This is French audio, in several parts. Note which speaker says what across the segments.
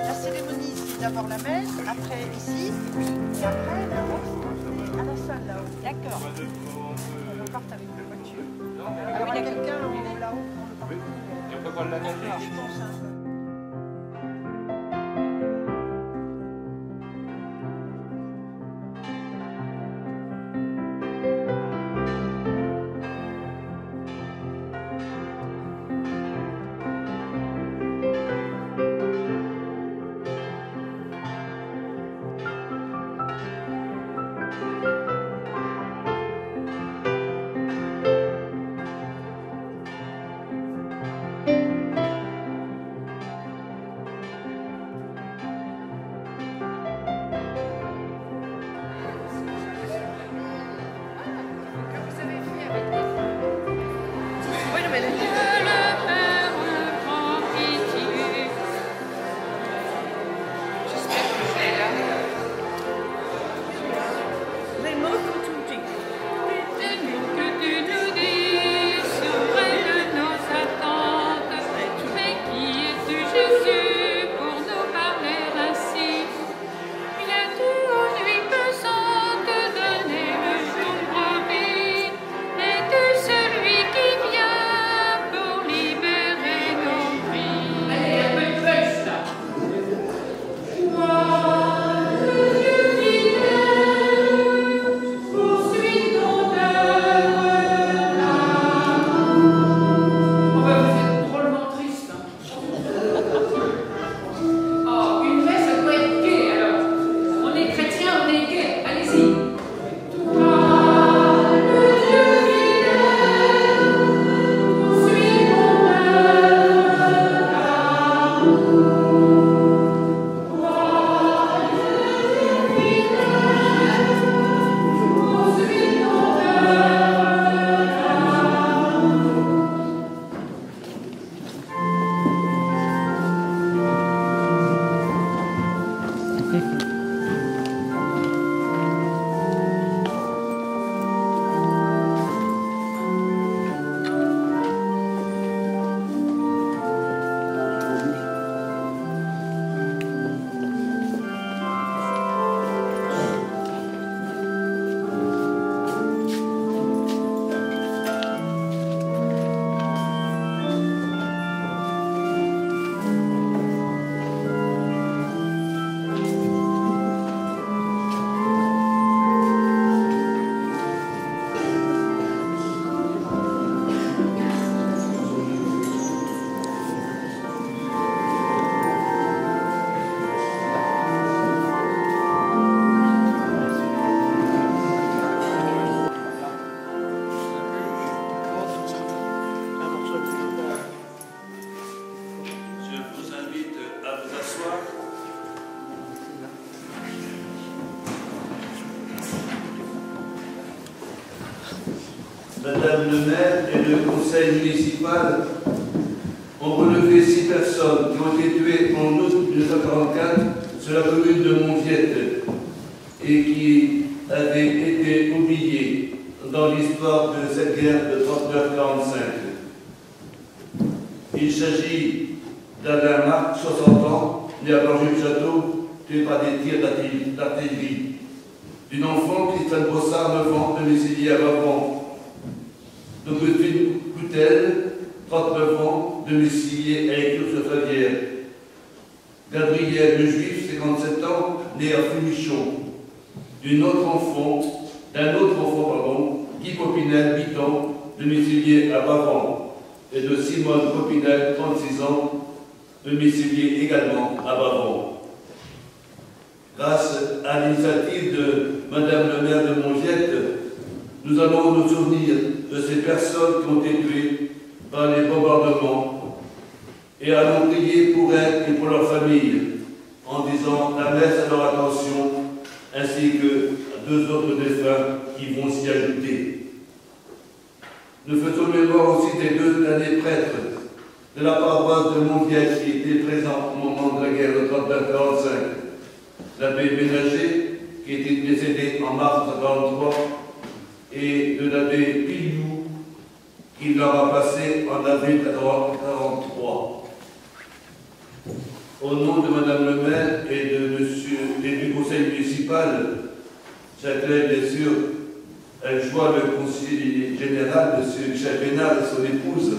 Speaker 1: La cérémonie, c'est d'abord la messe, après ici, et après là-haut, à la salle là-haut. D'accord. On repart avec la voiture. Alors il y a quelqu'un là-haut pour le parcours.
Speaker 2: Et on peut voir la neige.
Speaker 1: Je pense un peu.
Speaker 3: Madame le maire et le conseil municipal ont relevé 6 personnes qui ont été tuées en août 1944 sur la commune de Montviette et qui avaient été oubliées dans l'histoire de cette guerre de 39-45. Il s'agit d'Alain Marc, 60 ans, né à Blangy-le-Château, tué par des tirs d'artillerie. D'une enfant, Christiane Bossard, 9 ans, domiciliée à Bavant. D'Augustine Coutel, 39 ans, domiciliée à Écluse-sur-Favière. Gabriel Le Juif, 57 ans, né à Fumichon. D'un autre enfant, Guy Popinel, 8 ans, domicilié à Bavant. Et de Simone Popinel, 36 ans, domicilié également à Bavant. Grâce à l'initiative de Madame le maire de Montviette, nous allons nous souvenir de ces personnes qui ont été tuées par les bombardements et allons prier pour elles et pour leurs familles en disant la messe à leur attention ainsi que à 2 autres défunts qui vont s'y ajouter. Nous faisons mémoire aussi des 2 derniers prêtres de la paroisse de Montviette qui étaient présents au moment de la guerre de 39-45. L'abbé Ménager qui était décédé en mars 1943 et de l'abbé Pillou qui l'a remplacé en avril 1943. Au nom de Madame le maire et de Monsieur et du conseil municipal, j'appelle bien sûr à joie le conseiller général, Monsieur Michel Bénard et son épouse,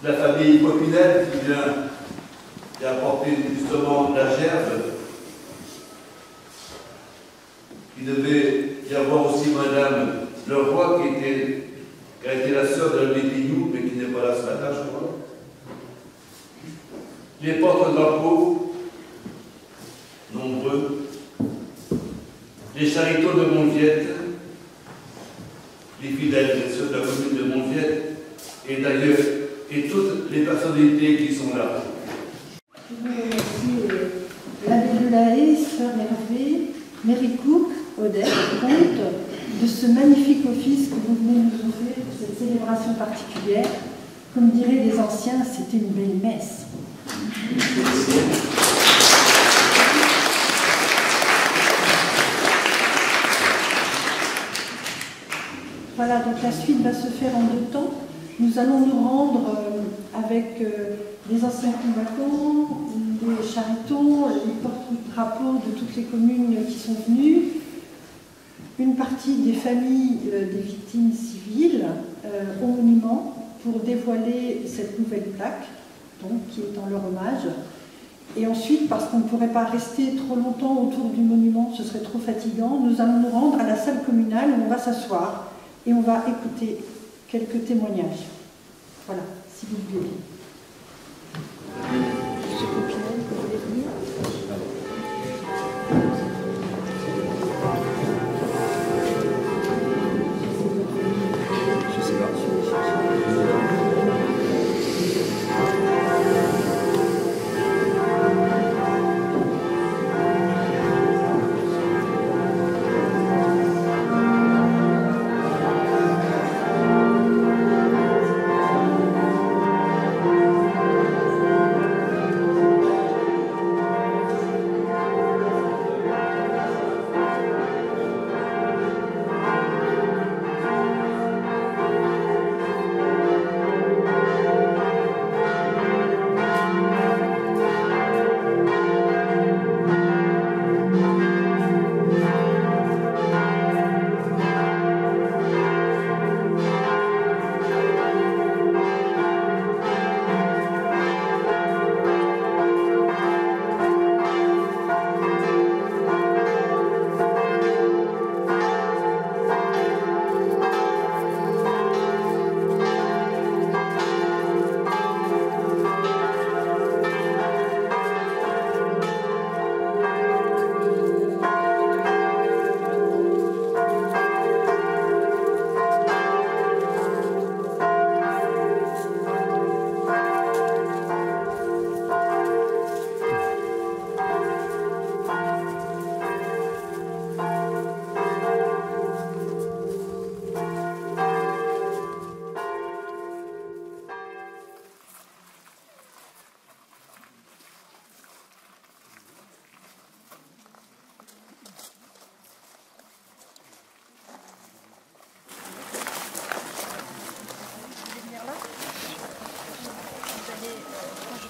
Speaker 3: la famille Popinel qui vient apporter justement la gerbe. Il devait y avoir aussi Madame Leroy qui a été la sœur de Bédiguou, mais qui n'est pas là ce matin, je crois. Les porte-drapeaux, nombreux, les chariteaux de Montviette, les fidèles bien sûr de la commune de Montviette, et d'ailleurs, et toutes les personnalités qui sont là.
Speaker 2: Je veux remercier l'abbé de la Haye, sœur Hervé, Mary Cook, Odette, comte, de ce magnifique office que vous venez nous offrir pour cette célébration particulière. Comme diraient les anciens, c'était une belle messe. Voilà, donc la suite va se faire en 2 temps. Nous allons nous rendre avec les anciens combattants, les charitons, les porte-drapeaux de toutes les communes qui sont venues, une partie des familles des victimes civiles au monument pour dévoiler cette nouvelle plaque, donc, qui est en leur hommage. Et ensuite, parce qu'on ne pourrait pas rester trop longtemps autour du monument, ce serait trop fatigant, nous allons nous rendre à la salle communale où on va s'asseoir et on va écouter quelques témoignages. Voilà, si vous voulez. Monsieur Popinel, vous voulez venir ? Je sais pas.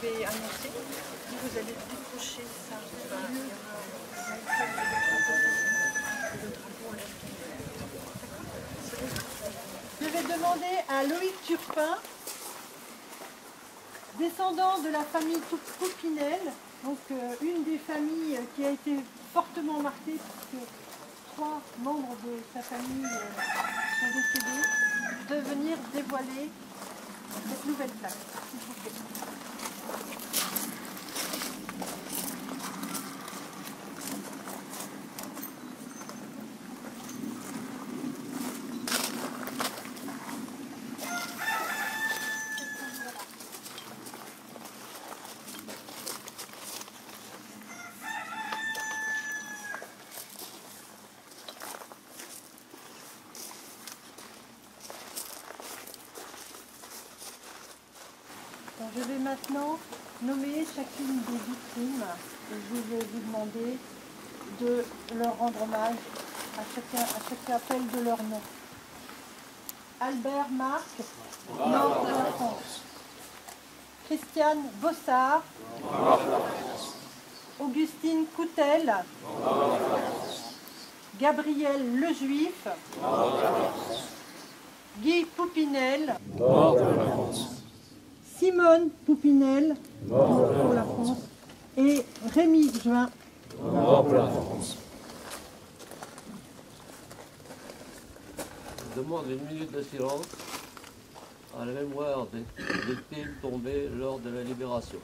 Speaker 2: Annoncer, vous allez décrocher ça. Je vais demander à Loïc Turpin, descendant de la famille Popinel, donc une des familles qui a été fortement marquée puisque 3 membres de sa famille sont décédés, de venir dévoiler cette nouvelle plaque, s'il vous plaît. Je vais maintenant nommer chacune des victimes et je vais vous demander de leur rendre hommage à chaque appel de leur nom. Albert Marc, nord de la France. Christiane Bossard, Augustine Coutel, Gabriel Lejuif, Guy Poupinel, Simone Poupinel, pour la France, et Rémi Juin,
Speaker 4: pour la France. Je demande une minute de silence à la mémoire des victimes tombées lors de la libération.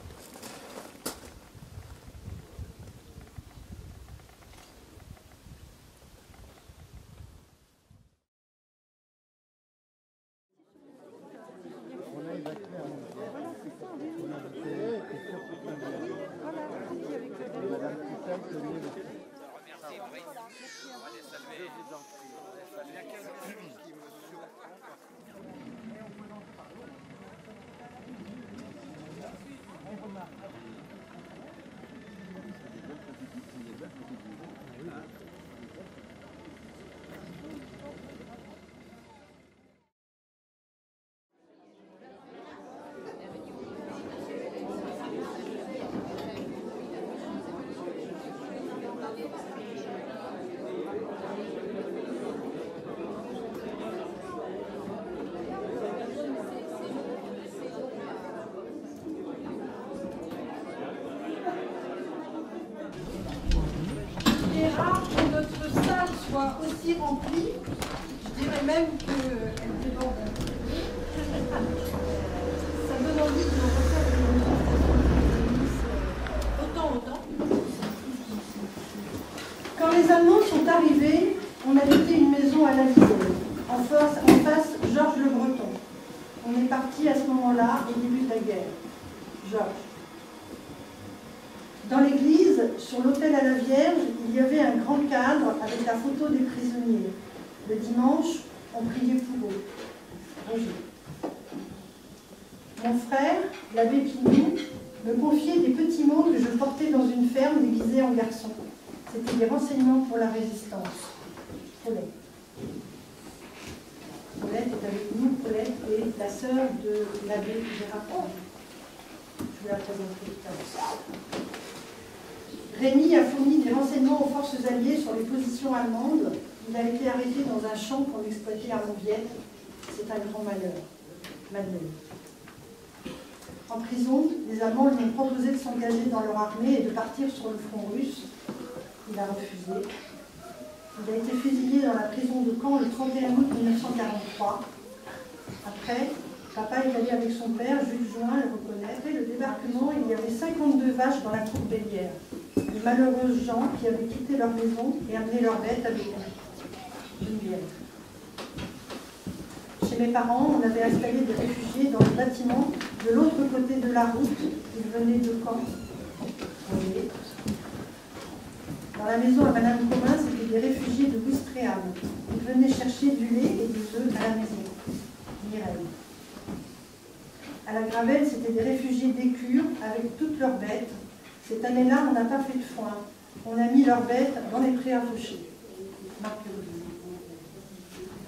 Speaker 2: Il est rare que notre salle soit aussi remplie. Je dirais même qu'elle déborde un peu. Ça me donne envie de refaire une manifestation autant. Quand les Allemands sont arrivés, on habitait une maison à la Viselle. En face, Georges Le Breton. On est parti à ce moment-là, au début de la guerre. Georges. Dans l'église, sur l'autel à la Vierge, il y avait un grand cadre avec la photo des prisonniers. Le dimanche, on priait pour eux. Roger. Mon frère, l'abbé Pignou, me confiait des petits mots que je portais dans une ferme déguisée en garçon. C'était des renseignements pour la résistance. Paulette. Paulette est avec nous. Paulette est la sœur de l'abbé Gérard Pignou. Je vous la présenterai tout à l'heure. Rémi a fourni des renseignements aux forces alliées sur les positions allemandes. Il a été arrêté dans un champ qu'on exploitait à Montviette. C'est un grand malheur. Madeleine. En prison, les Allemands lui ont proposé de s'engager dans leur armée et de partir sur le front russe. Il a refusé. Il a été fusillé dans la prison de Caen le 31 août 1943. Après, papa est allé avec son père, Jules Join, le reconnaître. Après le débarquement, il y avait 52 vaches dans la cour bélière. Les malheureuses gens qui avaient quitté leur maison et amené leurs bêtes avec eux. Geneviève. Chez mes parents, on avait installé des réfugiés dans le bâtiment de l'autre côté de la route. Ils venaient de Caen. Dans la maison à Madame Commun, c'était des réfugiés de Ouistreham. Ils venaient chercher du lait et des œufs à la maison. Mireille. À la Gravelle, c'était des réfugiés d'Écure avec toutes leurs bêtes. Cette année-là, on n'a pas fait de foin. On a mis leurs bêtes dans les prés à faucher. Marguerite.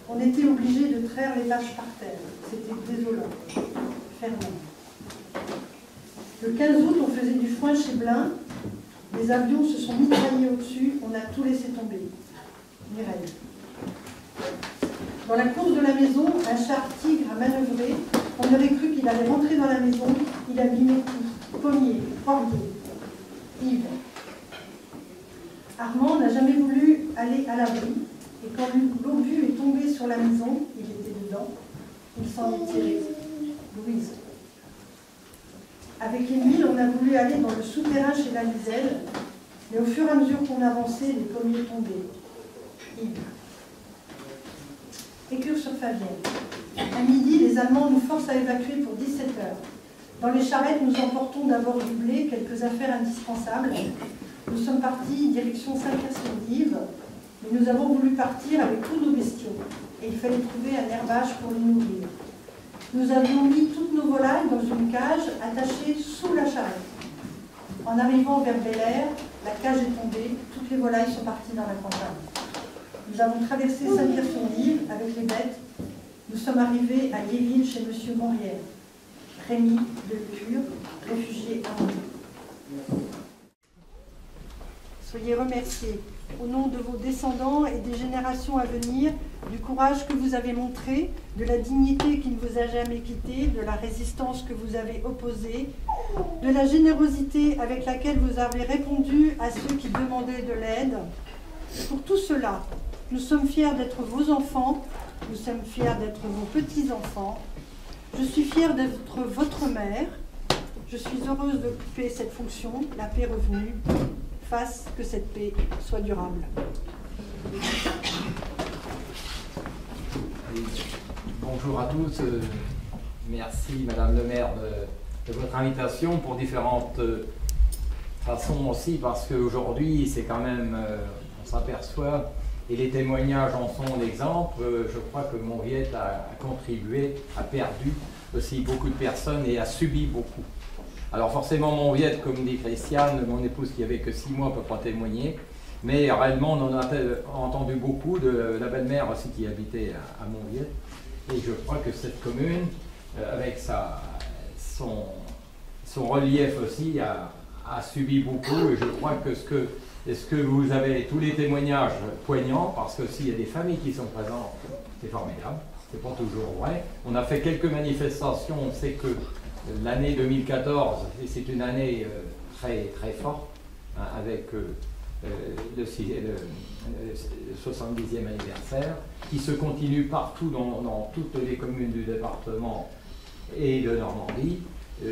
Speaker 2: On était obligés de traire les vaches par terre. C'était désolant. Fernand. Le 15 août, on faisait du foin chez Blain. Les avions se sont mitraillés au-dessus. On a tout laissé tomber. Mireille. Dans la cour de la maison, un char tigre a manœuvré. On aurait cru qu'il allait rentrer dans la maison. Il a abîmé tout. Pommier, poirier. Yves. Armand n'a jamais voulu aller à l'abri. Et quand l'obus est tombé sur la maison, il était dedans, il s'en est tiré. Louise. Avec Émile, on a voulu aller dans le souterrain chez la Liselle, mais au fur et à mesure qu'on avançait, les pommiers tombaient. Yves. Écure-sur-Favienne. À midi, les Allemands nous forcent à évacuer pour 17 heures. Dans les charrettes, nous emportons d'abord du blé, quelques affaires indispensables. Nous sommes partis direction Saint-Pierre-sur-Dive, mais nous avons voulu partir avec tous nos bestiaux. Et il fallait trouver un herbage pour les nourrir. Nous avions mis toutes nos volailles dans une cage attachée sous la charrette. En arrivant vers Bel-Air, la cage est tombée, toutes les volailles sont parties dans la campagne. Nous avons traversé Saint-Pierre-sur-Dive avec les bêtes. Nous sommes arrivés à Yéville chez M. Monrière. Rémi de Pure, réfugié à Angers. Soyez remerciés, au nom de vos descendants et des générations à venir, du courage que vous avez montré, de la dignité qui ne vous a jamais quitté, de la résistance que vous avez opposée, de la générosité avec laquelle vous avez répondu à ceux qui demandaient de l'aide. Pour tout cela, nous sommes fiers d'être vos enfants, nous sommes fiers d'être vos petits-enfants. Je suis fière d'être votre mère. Je suis heureuse d'occuper cette fonction, la paix revenue. Fasse que cette paix soit durable.
Speaker 5: Bonjour à tous. Merci Madame le maire de votre invitation pour différentes façons aussi, parce qu'aujourd'hui c'est quand même, on s'aperçoit, et les témoignages en sont l'exemple. Je crois que Monviette a contribué, a perdu aussi beaucoup de personnes et a subi beaucoup. Alors forcément, Monviette, comme dit Christiane, mon épouse qui avait que 6 mois ne peut pas témoigner, mais réellement on en a entendu beaucoup, de la belle-mère aussi qui habitait à Monviette. Et je crois que cette commune, avec son relief aussi, a subi beaucoup. Et je crois que ce que vous avez, tous les témoignages poignants, parce que s'il y a des familles qui sont présentes, c'est formidable, c'est pas toujours vrai. On a fait quelques manifestations, on sait que l'année 2014, c'est une année très, très forte, hein, avec le 70e anniversaire, qui se continue partout dans toutes les communes du département et de Normandie.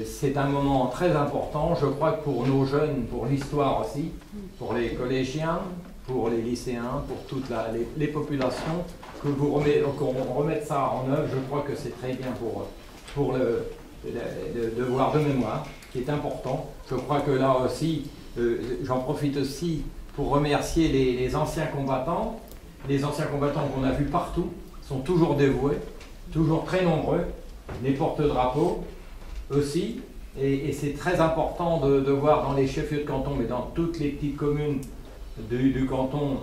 Speaker 5: C'est un moment très important, je crois que pour nos jeunes, pour l'histoire aussi, pour les collégiens, pour les lycéens, pour toutes les populations, qu'on remette ça en œuvre. Je crois que c'est très bien pour le devoir de mémoire, qui est important. Je crois que là aussi, j'en profite aussi pour remercier les anciens combattants. Les anciens combattants qu'on a vus partout sont toujours dévoués, toujours très nombreux, les porte-drapeaux aussi. Et c'est très important de voir dans les chefs-lieux de canton, mais dans toutes les petites communes du canton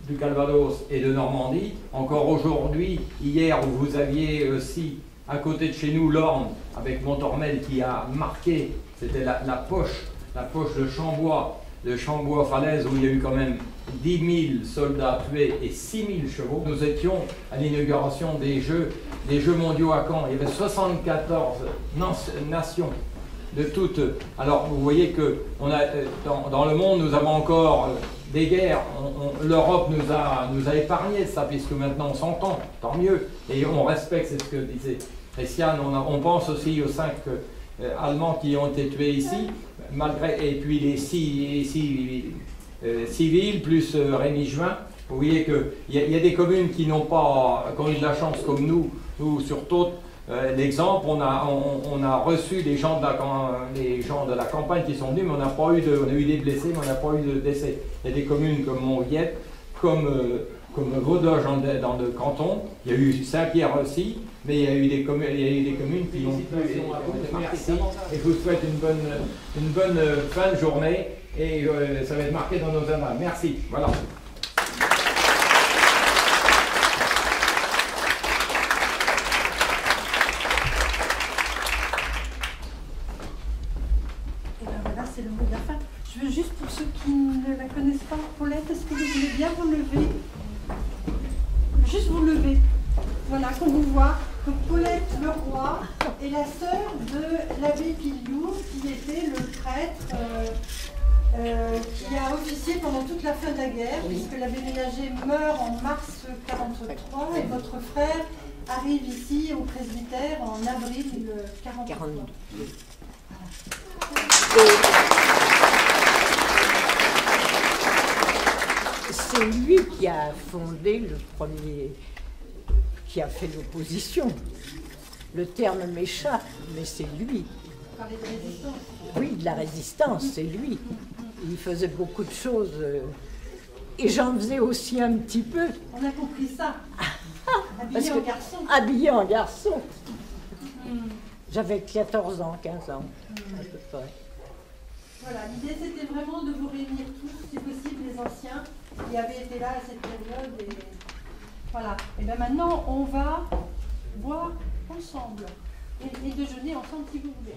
Speaker 5: du Calvados et de Normandie. Encore aujourd'hui, hier, où vous aviez aussi à côté de chez nous l'Orne avec Montormel qui a marqué, c'était la poche de Chambois-Falaise, où il y a eu quand même 10 000 soldats tués et 6 000 chevaux. Nous étions à l'inauguration des Jeux mondiaux à Caen. Il y avait 74 nations de toutes. Alors vous voyez que dans le monde, nous avons encore des guerres. L'Europe nous a épargné de ça, puisque maintenant on s'entend, tant mieux. Et on respecte, c'est ce que disait Christiane. On pense aussi aux 5 Allemands qui ont été tués ici, et puis les 6 civils, plus Rémi Juin. Vous voyez qu'il y a des communes qui n'ont pas eu de la chance comme nous surtout. L'exemple, on a reçu les gens de la campagne qui sont venus, mais on a eu des blessés, mais on n'a pas eu de décès. Il y a des communes comme Monviette, comme Vaudoge dans le canton, il y a eu Saint-Pierre aussi, mais il y a eu des communes qui ont pu. Merci, et je vous souhaite une bonne fin de journée, et ça va être marqué dans nos annales. Merci, voilà.
Speaker 2: C'est le mot de la fin. Je veux juste, pour ceux qui ne la connaissent pas, Paulette, est-ce que vous voulez bien vous lever? Juste vous lever. Voilà, qu'on vous voit. Donc Paulette Leroy est la sœur de l'abbé Piliou, qui était le prêtre qui a officié pendant toute la fin de la guerre, puisque l'abbé Ménager meurt en mars 1943 et votre frère arrive ici au presbytère en avril 1942.
Speaker 6: C'est lui qui a fondé le premier, qui a fait l'opposition. Le terme m'échappe, mais c'est lui.
Speaker 2: Parler de résistance.
Speaker 6: Oui, de la résistance, c'est lui. Il faisait beaucoup de choses. Et j'en faisais aussi un petit peu.
Speaker 2: On a compris ça. Habillé en garçon.
Speaker 6: Habillé en garçon. J'avais 14 ans, 15 ans, à peu près.
Speaker 2: Voilà, l'idée c'était vraiment de vous réunir tous, si possible, les anciens qui avaient été là à cette période. Et voilà. Et bien maintenant, on va boire ensemble. et déjeuner ensemble si vous voulez.